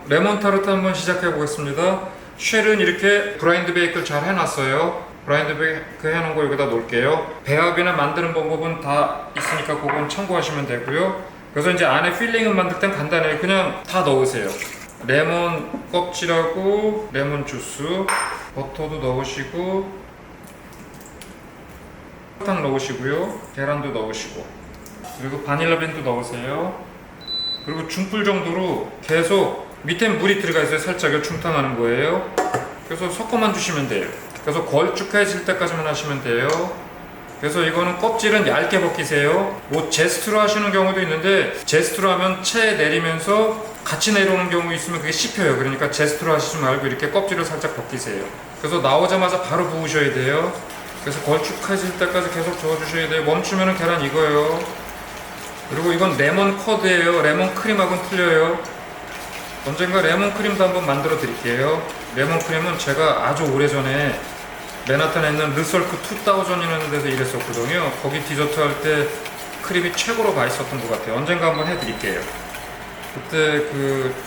레몬 타르트 한번 시작해 보겠습니다. 쉘은 이렇게 브라인드 베이크를 잘 해놨어요. 브라인드 베이크 해놓은 거 여기다 놓을게요. 배합이나 만드는 방법은 다 있으니까 그건 참고하시면 되고요. 그래서 이제 안에 필링을 만들 땐 간단해요. 그냥 다 넣으세요. 레몬 껍질하고 레몬 주스, 버터도 넣으시고, 설탕 넣으시고요. 계란도 넣으시고, 그리고 바닐라 빈도 넣으세요. 그리고 중불 정도로 계속, 밑엔 물이 들어가 있어요. 살짝요. 중탕하는 거예요. 그래서 섞어만 주시면 돼요. 그래서 걸쭉해질 때까지만 하시면 돼요. 그래서 이거는 껍질은 얇게 벗기세요. 뭐 제스트로 하시는 경우도 있는데, 제스트로 하면 체에 내리면서 같이 내려오는 경우 있으면 그게 씹혀요. 그러니까 제스트로 하시지 말고 이렇게 껍질을 살짝 벗기세요. 그래서 나오자마자 바로 부으셔야 돼요. 그래서 걸쭉해질 때까지 계속 저어주셔야 돼요. 멈추면 계란 익어요. 그리고 이건 레몬 커드예요. 레몬 크림하고는 틀려요. 언젠가 레몬 크림도 한번 만들어 드릴게요. 레몬 크림은 제가 아주 오래전에 맨하탄에 있는 르설크 2000이라는 데서 일했었거든요. 거기 디저트 할 때 크림이 최고로 맛있었던 것 같아요. 언젠가 한번 해드릴게요. 그때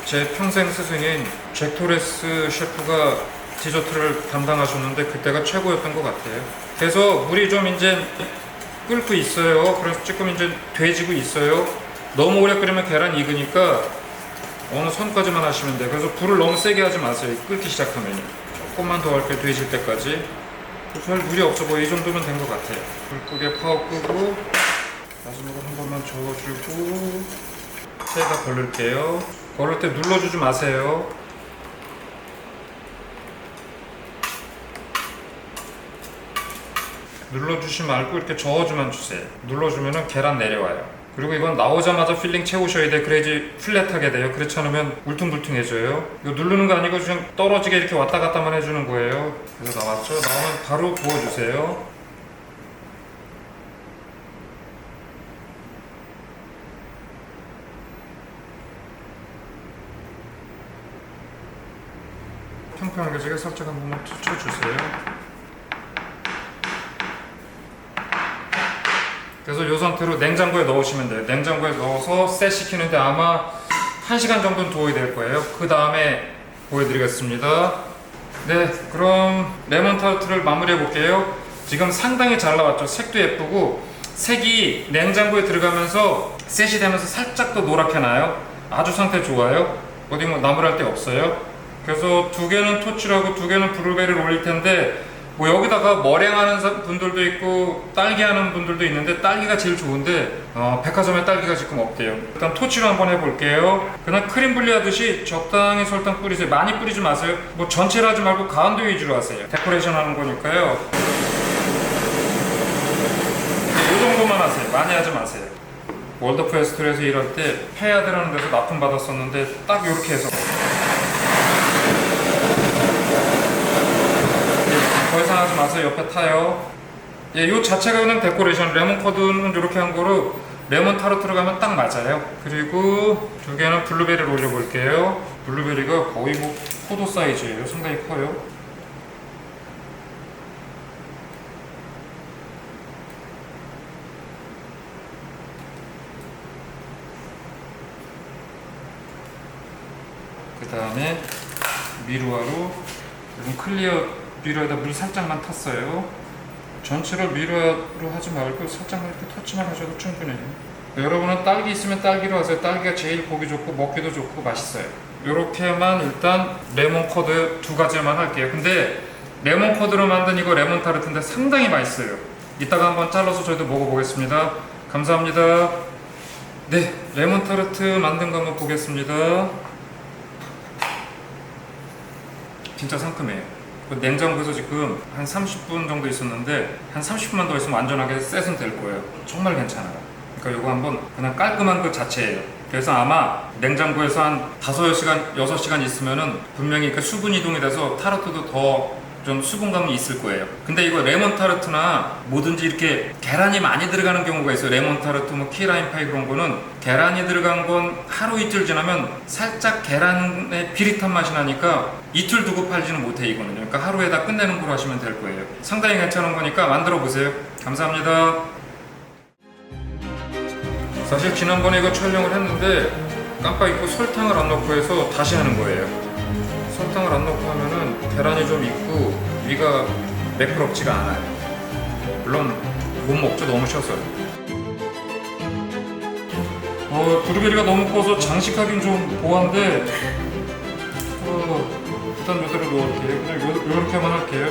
제 평생 스승인 잭 토레스 셰프가 디저트를 담당하셨는데 그때가 최고였던 것 같아요. 그래서 물이 좀 이제 끓고 있어요. 그래서 조금 이제 돼지고 있어요. 너무 오래 끓이면 계란 익으니까 어느 선까지만 하시면 돼요. 그래서 불을 너무 세게 하지 마세요. 끓기 시작하면 조금만 더 할게요. 돼질 때까지. 별 물이 없어 보여. 이 정도면 된 것 같아요. 불 끄게 파워 끄고 마지막으로 한 번만 저어주고 제가 걸를게요. 걸을 때 눌러주지 마세요. 눌러주지 말고 이렇게 저어주만 주세요. 눌러주면 계란 내려와요. 그리고 이건 나오자마자 필링 채우셔야 돼. 그래야지 플랫하게 돼요. 그렇지 않으면 울퉁불퉁해져요. 이거 누르는 거 아니고 그냥 떨어지게 이렇게 왔다 갔다만 해주는 거예요. 그래서 나왔죠? 나오면 바로 부어주세요. 평평하게 제가 살짝 한 번만 쳐주세요. 그래서 이 상태로 냉장고에 넣으시면 돼요. 냉장고에 넣어서 셋 시키는데 아마 1시간 정도는 두어야 될 거예요. 그 다음에 보여드리겠습니다. 네, 그럼 레몬 타르트를 마무리해 볼게요. 지금 상당히 잘 나왔죠. 색도 예쁘고 색이 냉장고에 들어가면서 셋이 되면서 살짝 더 노랗게 나요. 아주 상태 좋아요. 어디 뭐 나무랄 데 없어요. 그래서 2개는 토치라고 2개는 블루베리를 올릴 텐데, 뭐 여기다가 머랭하는 분들도 있고 딸기 하는 분들도 있는데 딸기가 제일 좋은데 백화점에 딸기가 지금 없대요. 일단 토치로 한번 해볼게요. 그냥 크림 분리하듯이 적당히 설탕 뿌리세요. 많이 뿌리지 마세요. 뭐 전체를 하지 말고 가운데 위주로 하세요. 데코레이션 하는 거니까요. 네, 이 정도만 하세요. 많이 하지 마세요. 월드 페스트에서 일할 때 페아드라는 데서 납품 받았었는데 딱 이렇게 해서 더 이상 하지 마세요. 옆에 타요. 예, 요 자체가 그냥 데코레이션. 레몬 커드는 이렇게 한 거로 레몬 타르트로 가면 딱 맞아요. 그리고 2개는 블루베리를 올려볼게요. 블루베리가 거의 뭐 포도 사이즈예요. 상당히 커요. 그 다음에 미루아로, 이건 클리어 미러에다 물 살짝만 탔어요. 전체를 미러로 하지 말고 살짝만 이렇게 터치만 하셔도 충분해요. 여러분은 딸기 있으면 딸기로 하세요. 딸기가 제일 보기 좋고 먹기도 좋고 맛있어요. 이렇게만 일단 레몬 커드 2가지만 할게요. 근데 레몬 커드로 만든 이거 레몬 타르트인데 상당히 맛있어요. 이따가 한번 잘라서 저희도 먹어보겠습니다. 감사합니다. 네, 레몬 타르트 만든 거 한번 보겠습니다. 진짜 상큼해요. 냉장고에서 지금 한 30분 정도 있었는데 한 30분만 더 있으면 완전하게 셋은 될 거예요. 정말 괜찮아요. 그러니까 이거 한번 그냥 깔끔한 것 자체예요. 그래서 아마 냉장고에서 한 5시간, 6시간 있으면은 분명히 그 수분 이동이 돼서 타르트도 더 좀 수분감이 있을 거예요. 근데 이거 레몬 타르트나 뭐든지 이렇게 계란이 많이 들어가는 경우가 있어요. 레몬 타르트, 뭐 키라인 파이 그런 거는 계란이 들어간 건 하루 이틀 지나면 살짝 계란의 비릿한 맛이 나니까 이틀 두고 팔지는 못해 이거는. 그러니까 하루에 다 끝내는 걸로 하시면 될 거예요. 상당히 괜찮은 거니까 만들어 보세요. 감사합니다. 사실 지난번에 이거 촬영을 했는데 깜빡 잊고 설탕을 안 넣고 해서 다시 하는 거예요. 설탕을 안 넣고 하면은 계란이 좀 익고 위가 매끄럽지가 않아요. 물론 못 먹죠, 너무 셔서. 블루베리가 너무 커서 장식하긴 좀 보한데 일단 이대로 놓을게요. 그냥 요렇게만 할게요.